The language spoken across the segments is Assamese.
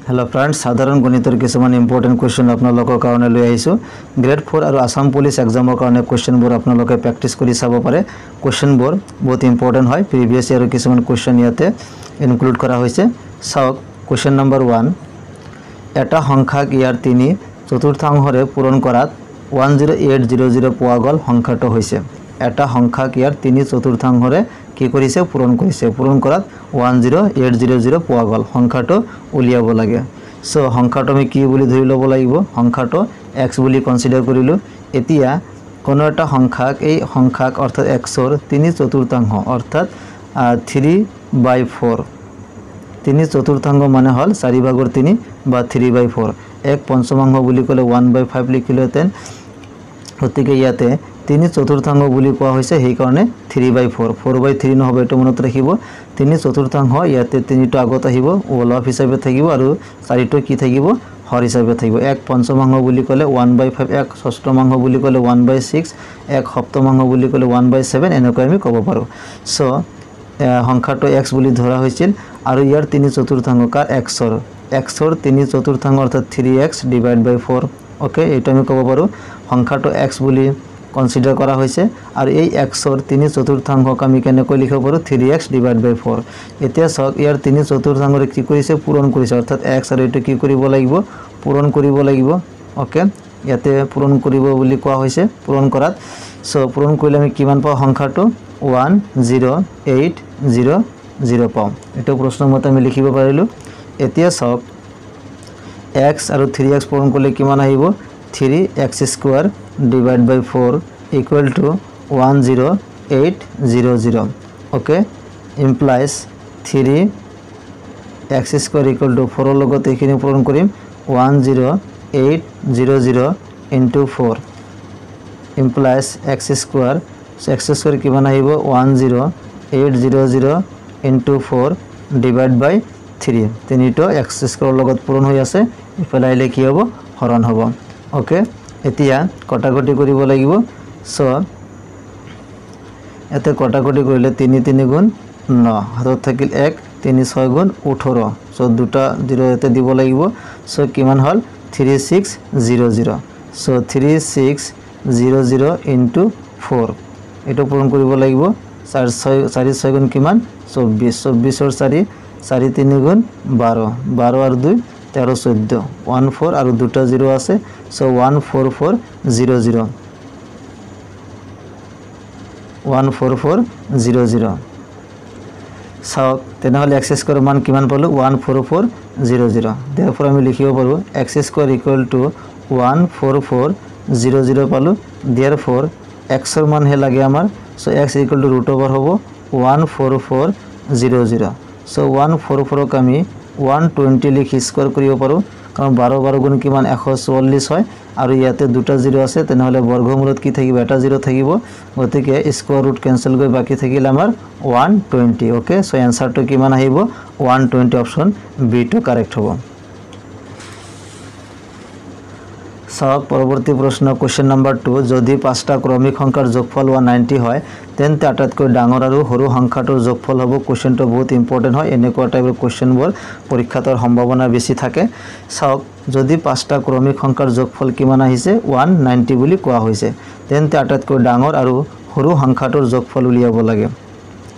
हेलो फ्रेंड्स साधारण गणितर किछुमान इम्पोर्टेन्ट क्वेश्चन आपनालोকৰ কাৰণে লৈ আহিছো ग्रेड 4 আৰু আসাম পুলিশ एग्जाমৰ কাৰণে क्वेश्चनবোৰ आपनालोকে প্ৰ্যাকটিছ কৰি চাব পাৰে क्वेश्चनবোৰ বহুত ইম্পৰ্টেন্ট হয় প্ৰিভিয়াস ইয়াৰৰ किछुमान क्वेश्चन ইয়াতে ইনক্লুড কৰা হৈছে চাওক क्वेश्चन नम्बर 1 এটা সংখ্যাক ইয়াৰ 3 চতুৰ্থাংশৰে পূৰণ কৰাত 10800 পোৱা গল সংখ্যাটো হৈছে এটা সংখ্যাক ইয়াৰ 3 চতুৰ্থাংশৰে কি কৰিছে পূৰণ কৰাত 10800 পোৱা গল সংখ্যাটো উলিয়াব লাগে সো সংখ্যাটো আমি কি বুলি ধৰি লব লাগিব সংখ্যাটো x বুলি কনসিডাৰ কৰিলো এতিয়া কোন এটা সংখ্যাক এই সংখ্যাক অৰ্থাৎ x ৰ 3 চতুৰ্থাংশ অৰ্থাৎ 3/4 3 চতুৰ্থাংশ মানে হল 4/3 বা 3/4 এক পঞ্চমাংশ বুলি কলে 1/5 লিখিলেতেন গতিকে ইয়াতে 3 চতুৰ্থাংশ বুলি কোৱা হৈছে সেই কাৰণে 3/4 4/3 নহব এটো মনত ৰাখিব 3 চতুৰ্থাংশ ইয়াতে 3 টো আগত আহিব ওলভ হিচাপে থাকিব আৰু 4 টো কি থাকিব হৰ হিচাপে থাকিব এক পঞ্চমাংশ বুলি কলে 1/5 এক ষষ্ঠমাংশ বুলি কলে 1/6 এক সপ্তমাংশ বুলি কলে 1/7 এনেকৈ আমি ক'ব পাৰো সো সংখ্যাটো x বুলি ধৰা হৈছিল আৰু ইয়াৰ 3 চতুৰ্থাংশ কাৰ x ৰ 3 চতুৰ্থাংশ অৰ্থাৎ 3x / 4 ওকে এটা আমি ক'ব পাৰো সংখ্যাটো x বুলি কনসিডাৰ কৰা হয়েছে আৰ এই x ৰ 3 চতুৰ্থাংশক আমি কেনেকৈ লিখিব পাৰো 3x / 4 এতিয়া সক ইয়াৰ 3 চতুৰ্থাংশৰে কি কৰিছে পূৰণ কৰিছে অৰ্থাৎ x আৰু এটো কি কৰিব লাগিব পূৰণ কৰিব লাগিব ওকে ইয়াতে পূৰণ কৰিব বুলি কোৱা হৈছে পূৰণ কৰাত সো পূৰণ কৰিলে আমি কিমান পাও সংখ্যাটো 10800 পাও এটো প্ৰশ্ন মতে আমি লিখিব পাৰিলো এতিয়া সক x আৰু 3x পূৰণ কৰিলে কিমান আহিব 3x² / 4 equal to 10800 okay implies 3x² equal to 4 ৰ লগত এখিনি পূৰণ কৰিম 10800 into 4 implies x² so x² কিমান আহিব 10800 into 4 divided by 3 তিনিটো x² ৰ লগত পূৰণ হৈ আছে ইফালে কি হ'ব হৰণ হ'ব ওকে এতিয়া কটাকটি কৰিব লাগিব সো এতে কটাকটি কৰিলে 3 3 গুণ 9 হাতত থাকিল 1 3 6 গুণ 18 সো দুটা 0 এতে দিব লাগিব সো কিমান হল 3600 সো 3600 into 4 এটো পূৰণ কৰিব লাগিব 4 6 গুণ কিমান 24 24 ৰ 4 4 3 গুণ 12 12 আৰু 2 13 14 14 আৰু দুটা 0 আছে সো 14400 14400 সক তেনেহলে x² মান কিমান পালো 14400 therefore আমি লিখিব পাৰো x² equal to 14400 পালো therefore x ৰ মান হে লাগে আমাৰ so x equal to √over হ'ব 14400 সো 144 ক আমি 120 লিখি স্কয়ার কৰিব পাৰো কাৰণ 12 12 গুণ কিমান 144 হয় আৰু ইয়াতে দুটা 0 আছে তেনেহলে বৰ্গমূলত কি থাকিব এটা 0 থাকিব গতিকে স্কয়াৰ ৰুট ক্যান্সেল কৰি বাকি থাকিল আমাৰ 120 ওকে সো आंसरটো কিমান আহিব 120 অপশন বি টো কারেক্ট হ'ব সক পৰৱৰ্তী প্ৰশ্ন क्वेश्चन नंबर 2 যদি পাঁচটা ক্ৰমিক সংখ্যাৰ যোগফল 190 হয় তেন্তে আটাইতকৈ ডাঙৰ আৰু সৰু সংখ্যাটোৰ যোগফল হ'ব क्वेश्चनটো বহুত ইম্পৰ্টেন্ট হয় এনেকুৱা টাইপৰ क्वेश्चनবোৰ পৰীক্ষাতৰ সম্ভাৱনা বেছি থাকে সক যদি পাঁচটা ক্ৰমিক সংখ্যাৰ যোগফল কিমান আহিছে 190 বুলি কোৱা হৈছে তেন্তে আটাইতকৈ ডাঙৰ আৰু সৰু সংখ্যাটোৰ যোগফল উলিয়াব লাগে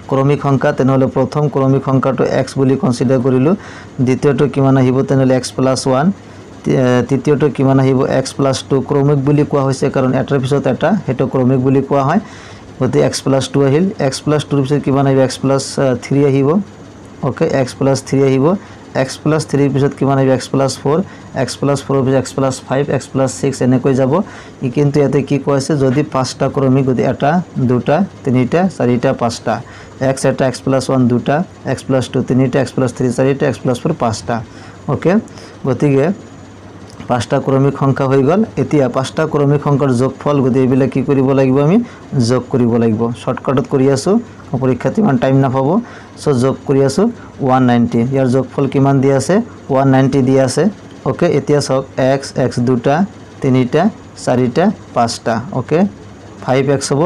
ক্ৰমিক সংখ্যা তেনেহলে প্ৰথম ক্ৰমিক সংখ্যাটো x বুলি কনসিডাৰ কৰিলো দ্বিতীয়টো কিমান আহিব তেনেহলে x + 1 তৃতীয়টো কিমান আহিব x + 2 ক্ৰমিক বুলি কোৱা হৈছে কাৰণ এটাৰ পিছত এটা হেটো ক্ৰমিক বুলি কোৱা হয় গতি x + 2 আহিল x + 2 ৰ পিছত কিমান আহিব x + 3 আহিব ওকে x + 3 আহিব x + 3 ৰ পিছত কিমান আহিব x + 4 x + 4 ৰ পিছত x + 5 x + 6 এনেকৈ যাব কিন্তু ইয়াতে কি কৈছে যদি পাঁচটা ক্ৰমিক গতি এটা দুটা তিনিটা চাৰিটা পাঁচটা x এটা x + 1 দুটা x + 2 তিনিটা x + 3 চাৰিটা x + 4 পাঁচটা ওকে গতিকে পাঁচটা ক্ৰমিক সংখ্যা হৈ গল এতিয়া পাঁচটা ক্ৰমিক সংখ্যাৰ যোগফল গতি এবিলা কি কৰিব লাগিব আমি যোগ কৰিব লাগিব শৰ্টকাটত কৰি আছো পৰীক্ষাত ইমান টাইম নাপাব সো যোগ কৰি আছো 190 ইয়াৰ যোগফল কিমান দি আছে 190 দি আছে ওকে এতিয়া সক x x দুটা তিনিটা চাৰিটা পাঁচটা ওকে 5x হ'ব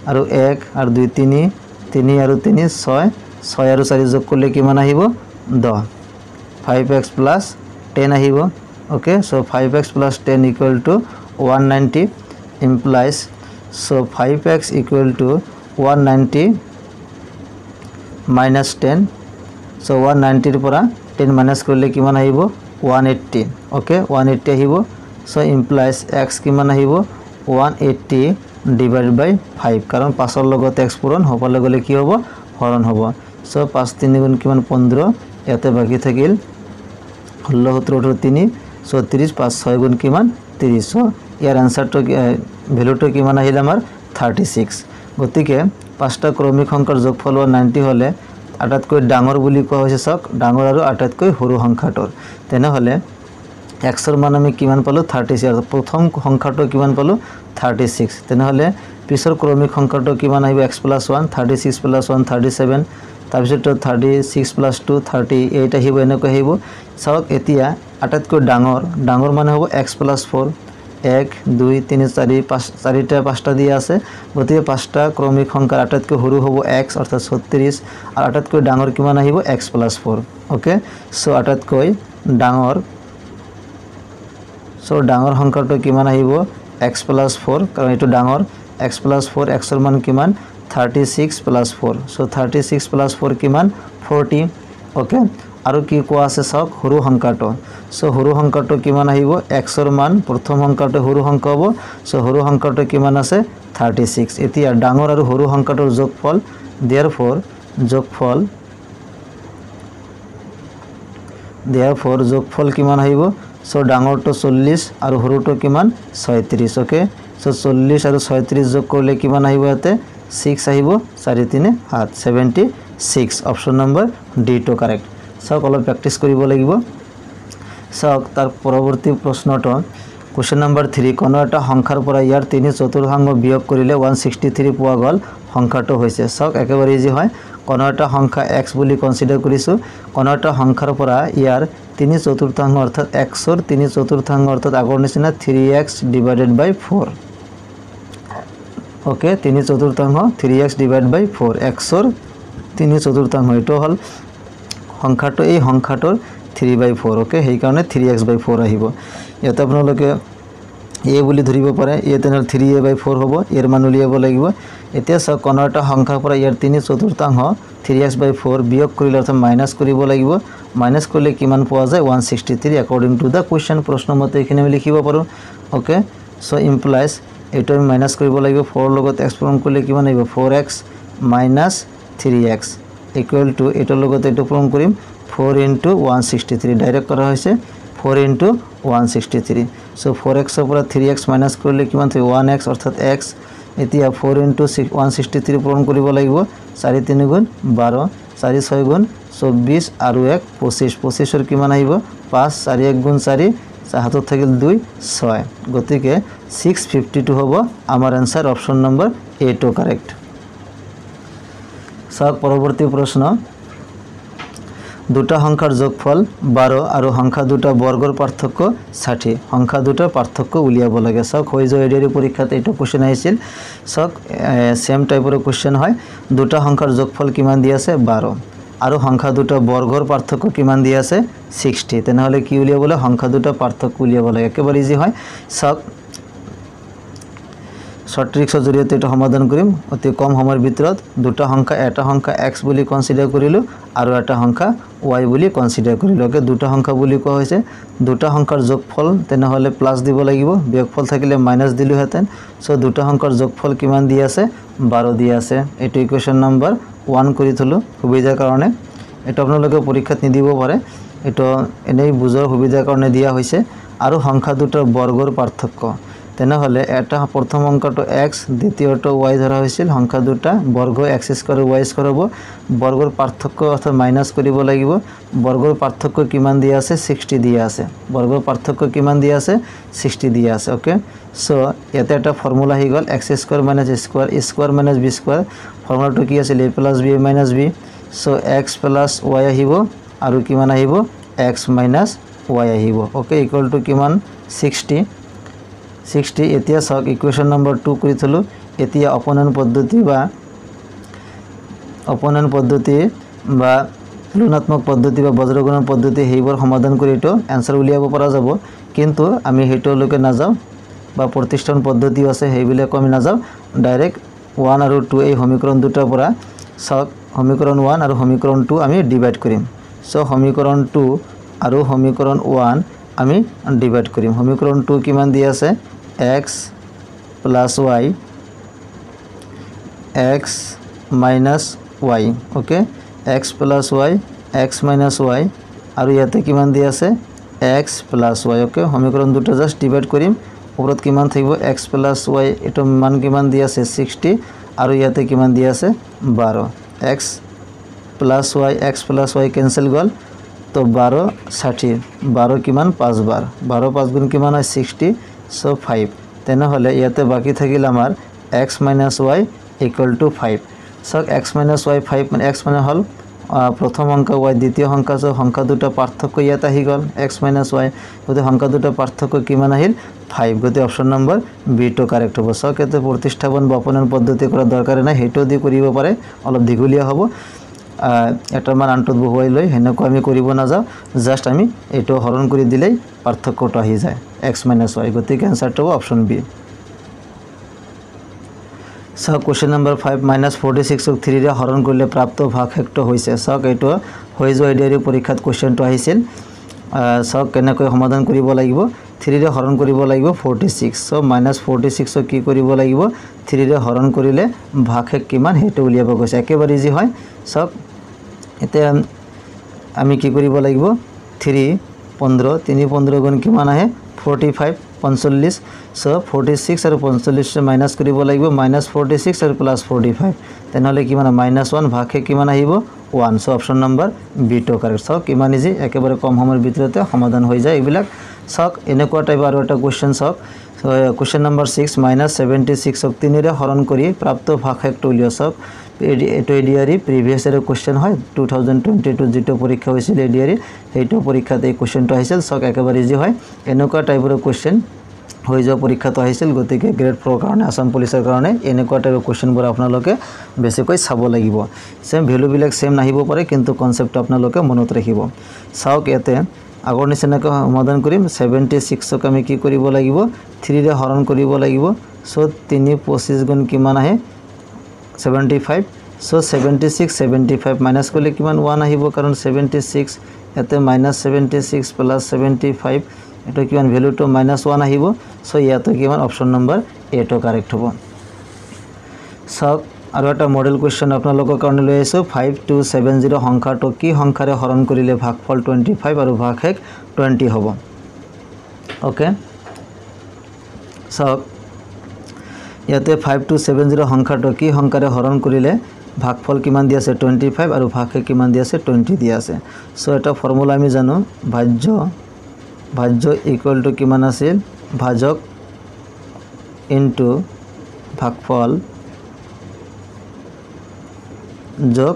আৰু 1 আৰু 2 3 3 আৰু 3 6 6 আৰু 4 যোগ কৰিলে কিমান আহিব 10 5x plus 10 আহিব okay so 5x plus 10 equal to 190 implies so 5x equal to 190 minus 10 so 190 ৰ পৰা 10 minus কৰিলে কিমান আহিব 180 ওকে 180 আহিব so implies x কিমান আহিব 180 divided by 5 কাৰণ 5 ৰ লগত x পূৰণ হ'বলৈ গলে কি হ'ব হৰণ হ'ব so 5 3 গুণ কিমান 15 ইয়াতে বাকি থাকিল 16 17 3 so 30 5 6 গুণ কিমান 30 so ইয়াৰ আনসাৰটো ভ্যালুটো কিমান আহিল আমাৰ 36 গতিকে পাঁচটা ক্ৰমিক সংখ্যাৰ যোগফল 90 হলে আটাইতকৈ ডাঙৰ বুলি কোৱা হৈছে সক ডাঙৰ আৰু আটাইতকৈ সৰু সংখ্যাটোৰ তেনে হলে x ৰ মান আমি কিমান পালো 36 প্ৰথম সংখ্যাটো কিমান পালো 36 তেনে হলে পিছৰ ক্ৰমিক সংখ্যাটো কিমান আহিব x + 1 36 + 1 37 তাৰপিছত 36 + 2 38 আহিব এনেকৈ আহিব সক এতিয়া আটাইতকৈ ডাঙৰ মানে হ'ব x + 4 1 2 3 4 5 চাৰিটা পাঁচটা দিয়া আছে গতিকে পাঁচটা ক্ৰমিক সংখ্যাৰ আটাইতকৈ সৰু হ'ব x অৰ্থাৎ 36 আৰু আটাইতকৈ ডাঙৰ কিমান আহিব x + 4 ওকে সো আটাইতকৈ ডাঙৰ সংখ্যাটো কিমান আহিব x + 4 কাৰণ এটো ডাঙৰ x + 4 x ৰ মান কিমান 36 + 4 সো 36 + 4 কিমান 40 ওকে আৰু কি কোৱা আছে সক সৰু সংখ্যাটো সো সৰু সংখ্যাটো কিমান আহিব x ৰ মান প্ৰথম সংখ্যাটো সৰু সংখ্যা হ'ব সো সৰু সংখ্যাটো কিমান আছে 36 এতিয়া ডাঙৰ আৰু সৰু সংখ্যাটোৰ যোগফল therefore যোগফল কিমান আহিব সো ডাঙৰটো 40 আৰু সৰুটো কিমান 36 ওকে সো 40 আৰু 36 যোগ কৰিলে কিমান আহিব ইয়াতে 6 আহিব 4 3 7 76 option number D to correct সক অলপ প্ৰ্যাকটিছ কৰিব লাগিব সক তাৰ পৰৱৰ্তী প্ৰশ্নটো কোৱেশ্চন নম্বৰ 3 কোনো এটা সংখ্যাৰ পৰা ইয়াৰ 3/4 বিয়োগ কৰিলে 163 পোৱা গল সংখ্যাটো হৈছে সক একেবাৰে ইজি হয় কোনো এটা সংখ্যা x বুলি কনসিডাৰ কৰিছো কোনো এটা সংখ্যাৰ পৰা ইয়াৰ 3/4 অৰ্থাৎ x ৰ 3/4 অৰ্থাৎ আগৰ নিচিনা 3x divided by 4 okay 3/4 3x divided by 4 x ৰ 3/4 এটো হল সংখ্যাটো এই সংখ্যাটোৰ 3/4 ওকে সেই কাৰণে 3x/4 আহিব ইয়াতে আপোনালোকে a বুলি ধৰিব পাৰে a তেনে 3a/4 হ'ব এৰ মান উলিয়াব লাগিব এতিয়া সক কোনো এটা সংখ্যাৰ পৰা ইয়াৰ 3/4 3x/4 বিয়োগ কৰিলে অৰ্থাৎ মাইনাস কৰিব লাগিব মাইনাস কৰিলে কিমান পোৱা যায় 163 according to the question প্ৰশ্ন মতে এখানে আমি লিখিব পাৰো ওকে সো implies এটো আমি মাইনাস কৰিব লাগিব 4 লগত x পূৰণ কৰিলে কিমান আহিব 4x - 3x equal to এটোৰ লগত এটো পূৰণ কৰিম 4 into 163 ডাইৰেক্ট কৰা হৈছে 4 into 163 so 4x ৰ পৰা 3x মাইনাস কৰিলে কিমান হয় 1x অৰ্থাৎ x এতিয়া 4 into 163 পূৰণ কৰিব লাগিব 4 3 গুণ 12 4 6 গুণ 24 আৰু 1 25 25 ৰ কিমান আহিব 5 4 1 গুণ 4 হাতত থাকিল 2 6 গতিকে 652 হ'ব আমাৰ आंसर অপশন নম্বৰ এ টু কাৰেক্ট সক পৰৱৰ্তী প্ৰশ্ন দুটা সংখ্যাৰ যোগফল 12 আৰু সংখ্যা দুটা বৰ্গৰ পাৰ্থক্য 60 সংখ্যা দুটাৰ পাৰ্থক্য উলিয়াব লাগে সক হৈ যায় এডিআৰ পৰীক্ষাত এটো কোশ্চেন আহিছিল সক সেম টাইপৰ কোশ্চেন হয় দুটা সংখ্যাৰ যোগফল কিমান দি আছে 12 আৰু সংখ্যা দুটা বৰ্গৰ পাৰ্থক্য কিমান দি আছে 60 তেনেহলে কি উলিয়াব লাগে সংখ্যা দুটা পাৰ্থক্য উলিয়াব লাগে একেবাৰে ইজি হয় সক শৰ্ট ট্ৰিক্সৰ জৰিয়তে এটা সমাধান কৰিম অতি কম সময়ৰ ভিতৰত দুটা সংখ্যা এটা সংখ্যা x বুলি কনসিডাৰ কৰিলো আৰু এটা সংখ্যা y বুলি কনসিডাৰ কৰিলো ওকে দুটা সংখ্যা বুলি কোৱা হৈছে দুটা সংখ্যাৰ যোগফল তেনেহলে প্লাস দিব লাগিব বিয়োগফল থাকিলে মাইনাস দিলো হেতেন সো দুটা সংখ্যাৰ যোগফল কিমান দি আছে 12 দি আছে এটো ইকুৱেশ্যন নম্বৰ 1 কৰি থলো সুবিধাৰ কাৰণে এটা আপোনালোকে পৰীক্ষাত নিদিব পাৰে এটো এনেই বুজৰ সুবিধাৰ কাৰণে দিয়া হৈছে আৰু সংখ্যা দুটাৰ বৰ্গৰ পাৰ্থক্য তেনেহলে এটা প্ৰথম অংকটো x দ্বিতীয়টো y ধৰা হৈছিল সংখ্যা দুটা বৰ্গ x স্কয়াৰ y স্কয়াৰ হ'ব বৰ্গৰ পাৰ্থক্য অৰ্থাৎ মাইনাস কৰিব লাগিব বৰ্গৰ পাৰ্থক্য কিমান দিয়া আছে 60 দিয়া আছে বৰ্গৰ পাৰ্থক্য কিমান দিয়া আছে 60 দিয়া আছে ওকে সো ইয়াতে এটা ফৰ্মুলা হি গল x square - a square a square - b square ফৰ্মুলাটো কি আছিল a + b - b so x + y আহিব আৰু কিমান আহিব x - y আহিব ওকে ইকুয়াল টু কিমান 60 এতিয়া সক ইকুৱেশ্যন নম্বৰ 2 কৰি থলো এতিয়া অপনয়ন পদ্ধতি বা ঋণাত্মক পদ্ধতি বা বজ্ৰগুণন পদ্ধতি সেইবোৰ সমাধান কৰি এইটো এনসাৰ উলিয়াব পৰা যাব কিন্তু আমি সেইটোলৈকে নাযাওঁ বা প্ৰতিষ্ঠান পদ্ধতিও আছে সেইবিলাক আমি নাযাওঁ ডাইৰেক্ট 1 আৰু 2 এই সমীকৰণ দুটাৰ পৰা চাওক সমীকৰণ 1 আৰু সমীকৰণ 2 আমি ডিভাইড কৰিম সো সমীকৰণ 2 আৰু সমীকৰণ 1 আমি ডিভাইড কৰিম সমীকৰণ 2 কিমান দি আছে x + y x minus y okay x plus y x minus y আৰু ইয়াতে কিমান দি আছে x plus y okay সমীকৰণ দুটা জাস্ট ডিভাইড কৰিম ওপৰত কিমান থাকিব x plus y এটো মান কিমান দি আছে 60 আৰু ইয়াতে কিমান দি আছে 12 x plus y ক্যান্সেল গল তো 12 60 12 কিমান 5 বার 12 5 গুণ কিমান হয় 60 সো 5 তেনেহলে ইয়াতে বাকি থাকিল আমাৰ x minus y equal to 5 so x minus y 5 মানে x মানে হল প্রথম অঙ্ক y দ্বিতীয় সংখ্যা সো সংখ্যা দুটো পার্থক্য ইয়াত আহি গল x minus y গতে সংখ্যা দুটো পার্থক্য কিমান আহিল 5 গতে অপশন নাম্বার বি টো কারেক্ট হ'ব সো কেতে প্রতিস্থাপন বা অপনয়ন পদ্ধতি করা দরকার নাই হেটো দি কৰিব পাৰে অলপ দীঘলীয়া হ'ব এটা মান আনটোত বহুৱাই লৈ হেনকো আমি কৰিব না যাও জাস্ট আমি এটো হৰণ কৰি দিলেই পার্থক্যটো আহি যায় x minus y গতে आंसरটো হ'ব option B So question number 5 minus 46 ক 3 ৰে হৰণ কৰিলে প্ৰাপ্ত ভাগশেষটো হৈছে সক এটো হৈ যোৱা এডিআৰি পৰীক্ষাত কোৱেশ্চনটো আহিছিল সক কেনেকৈ সমাধান কৰিব লাগিব 3 ৰে হৰণ কৰিব লাগিব 46 সো minus 46 ক কি কৰিব লাগিব 3 ৰে হৰণ কৰিলে ভাগশেষ কিমান হেটো উলিয়াব গৈছে একেবাৰে ইজি হয় সক এতে আমি কি কৰিব লাগিব 3 15 3 15 গুণ কিমান আহে 45 45 সো 46 আৰু 45 মাইনাস কৰিব লাগিব -46 আৰু +45 তেনেহলে কিমান -1 ভাগকে কিমান আহিব 1 সো অপশন নাম্বার বি টো কারেক্ট সো কিমান ইজি একেবাৰে কম সময়ৰ ভিতৰতে সমাধান হৈ যায় এইবিলাক সক এনেকুৱা টাইপ আৰু এটা কোৱেশ্চন সক সো কোৱেশ্চন নাম্বাৰ 6 -76 ক 3 ৰে হৰণ কৰি প্ৰাপ্ত ভাগশেষটো উলিয়া সক এটো এডিআৰি প্ৰিভিয়াস ইয়াৰ কোৱেশ্চন হয় 2022 যেটো পৰীক্ষা হৈছিল এডিআৰি হেটো পৰীক্ষাত এই কোৱেশ্চনটো আহিছিল সক একেবাৰে ইজি হয় এনেকুৱা টাইপৰ কোৱেশ্চন হৈ যোৱা পৰীক্ষাটো আহিছিল গতিকে গ্ৰেড 4 কাৰণে আসাম পুলিচৰ কাৰণে এনেকুৱা টাইপৰ কোৱেশ্চনবোৰ আপোনালোকে বেছিকৈ চাব লাগিব সেম ভ্যালু বিলাক সেম নাহিব পাৰে কিন্তু কনসেপ্ট আপোনালোকে মনত ৰাখিব চাওক ইয়াতে আগৰ নিচিনাকৈ সমাধান কৰিম 76 ক আমি কি কৰিব লাগিব 3 ৰে হৰণ কৰিব লাগিব সো 3 25 গুণ কিমান আহে 75 সো 76 75 মাইনাস কৰিলে কিমান 1 আহিব কাৰণ 76 এতে -76 +75 এটো কিমান ভ্যালু তো -1 আহিব সো ইয়াতে কিমান অপশন নাম্বার এ টো কারেক্ট হ'ব সব আৰু এটা মডেল কোৱেশ্চন আপোনালোকৰ কাৰণে লৈ আছো 5270 সংখ্যাটো কি সংখ্যাৰে হৰণ কৰিলে ভাগফল 25 আৰু ভাগশেষ 20 হ'ব ওকে সব ইয়াতে 5270 সংখ্যাটো কি সংখ্যাৰে হৰণ কৰিলে ভাগফল কিমান দি আছে 25 আৰু ভাগশেষ কিমান দি আছে 20 দি আছে সো এটা ফৰ্মুলা আমি জানো ভাজ্য ইকুয়াল টু কিমান আছিল ভাজক ইনটু ভাগফল যোগ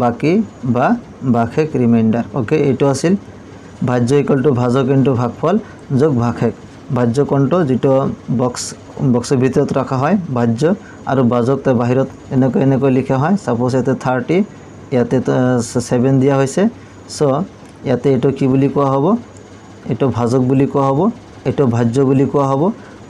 বাকি বা ভাগশেষ রিমাইন্ডার ওকে এটো আছিল ভাজ্য ইকুয়াল টু ভাজক ইনটু ভাগফল যোগ ভাগশেষ ভাজ্য কোনটো যেটো বক্সৰ ভিতৰত ৰাখা হয় ভাজ্য আৰু ভাজক তে বাহিৰত এনেকৈ লিখা হয় সাপোজ এতে 30 ইয়াতে 7 দিয়া হৈছে সো ইয়াতে এটো কি বুলি কোৱা হ'ব এটো ভাজক বুলি কোৱা হ'ব এটো ভাজ্য বুলি কোৱা হ'ব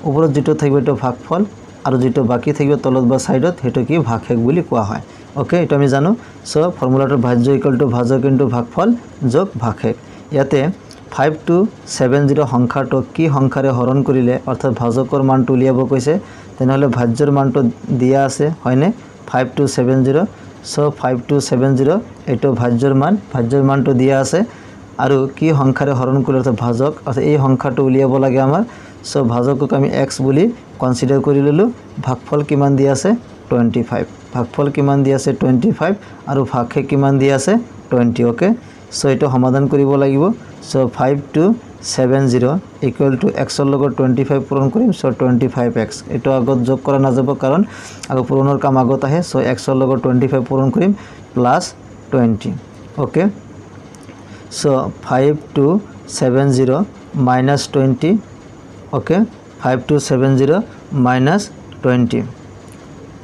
ওপৰত যেটো থাকিব এটো ভাগফল আৰু যেটো বাকি থাকিব তলত বা সাইডত হেটো কি ভাগশেষ বুলি কোৱা হয় ওকে এটা আমি জানো সো ফর্মুলাটো ভাজ্য ইকুয়াল টু ভাজক ইনটু ভাগফল যোগ ভাগশেষ ইয়াতে 5270 সংখ্যাটো কি সংখ্যাৰে হৰণ কৰিলে অৰ্থাৎ ভাজকৰ মানটো উলিয়াব কৈছে তেনেহলে ভাজ্যৰ মানটো দিয়া আছে হয়নে 5270 সো 5270 এটো ভাজ্যৰ মানটো দিয়া আছে আৰু কি সংখ্যাৰে হৰণ কৰিলে অৰ্থাৎ ভাজক অৰ্থাৎ এই সংখ্যাটো উলিয়াব লাগে আমাৰ সো ভাজকক আমি x বুলি কনসিডাৰ কৰি ললো ভাগফল কিমান দি আছে 25 ভাগফল কিমান দি আছে 25 আৰু ভাগশেষ কিমান দি আছে 20 ওকে সো এটো সমাধান কৰিব লাগিব সো 5270 ইকুয়াল টু x ৰ লগত 25 পূৰণ কৰিম সো 25x এটো আগত যোগ কৰা না যাব কাৰণ আগৰ পূৰণৰ কাম আগত আহে সো x ৰ লগত 25 পূৰণ কৰিম plus 20 okay so 5270 minus 20 okay 5270 minus 20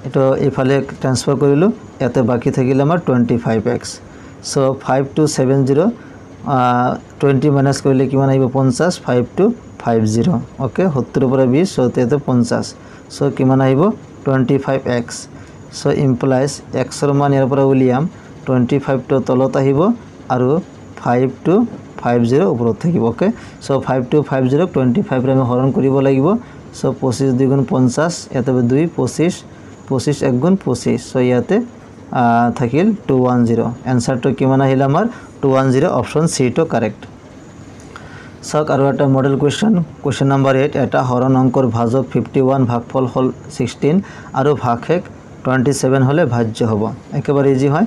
এটো ইফালে ট্রান্সফার কৰিলো ইয়াতে বাকি থাকিলে আমাৰ 25x সো 5 to 70 20 মাইনাস কৰিলে কিমান আহিব 50 5 to 50 ওকে 70 পৰা 20 সো তেতে 50 সো কিমান আহিব 25x সো ইমপ্লাইজ x ৰ মান ইয়াৰ পৰা উলিয়াম 25 to তলত আহিব আৰু 5 to 50 ওপৰত থাকিব ওকে সো 5 to 50 25 ৰে আমি হৰণ কৰিব লাগিব সো 25 2 গুণ 50 ইয়াতে 2 25 25 1 গুণ 25 সো ইয়াতে থাকিল 210 आंसर তো কিমান আহিল আমাৰ 210 অপশন সি তো কাৰেক্ট সক আৰু এটা মডেল কোশ্চেন নাম্বাৰ 8 এটা হৰণ অংকৰ ভাজক 51 ভাগফল হল 16 আৰু ভাগশেষ 27 হলে ভাজ্য হ'ব একেবাৰে ইজি হয়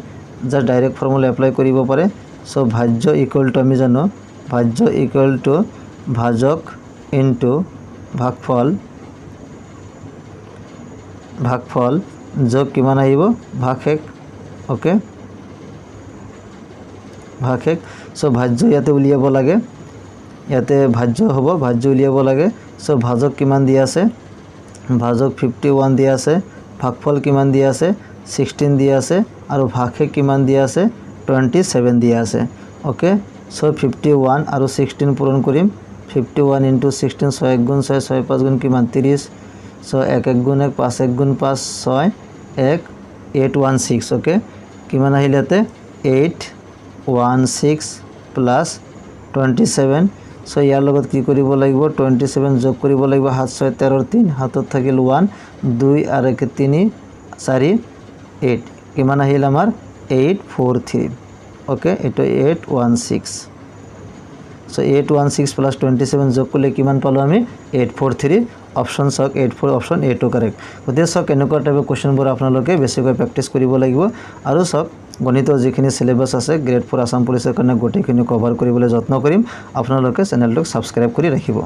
জাস্ট ডাইৰেক্ট ফৰ্মুলা এপ্লাই কৰিব পাৰে সো ভাজ্য ইকুয়াল টু আমি জানো ভাজ্য ইকুয়াল টু ভাজক ইনটু ভাগফল যোগ কিমান আহিব ভাগশেষ ওকে ভাগশেষ সো ভাজ্য ইয়াতে উলিয়াব লাগে ইয়াতে ভাজ্য হ'ব ভাজ্য উলিয়াব লাগে সো ভাজক কিমান দিয়া আছে ভাজক 51 দিয়া আছে ভাগফল কিমান দিয়া আছে 16 দিয়া আছে আৰু ভাগশেষ কিমান দিয়া আছে 27 দিয়া আছে ওকে সো 51 আৰু 16 পূৰণ কৰিম 51 into 16 6 1 গুণ 6 6 5 গুণ কিমান 30 সো 1 1 গুণ 1 5 1 গুণ 5 6 1 816 ওকে কিমান আহিলতে 816 প্লাস 27 সো ইয়াৰ লগত কি কৰিব লাগিব 27 যোগ কৰিব লাগিব 7 6 13 3 হাতত থাকিল 1 2 আৰ 1 3 4 8 কিমান আহিল আমাৰ 843 ওকে এটো 816 সো 816 প্লাস 27 যোগ করলে কিমান পালো আমি 843 অপশন সক 84 অপশন এ টু কারেক্ট গতিকে সক এনেকুৱা টাইপৰ কোশ্চেনবোৰ আপোনালোকে বেছিকৈ প্ৰেক্টিছ কৰিব লাগিব আৰু সক গণিতৰ যিখিনি সিলেবাস আছে গ্ৰেড 4 আসাম পুলিচৰ কাৰণে গোটেইখিনি কভাৰ কৰিবলৈ যত্ন কৰিম আপোনালোকে চেনেলটোক সাবস্ক্ৰাইব কৰি ৰাখিব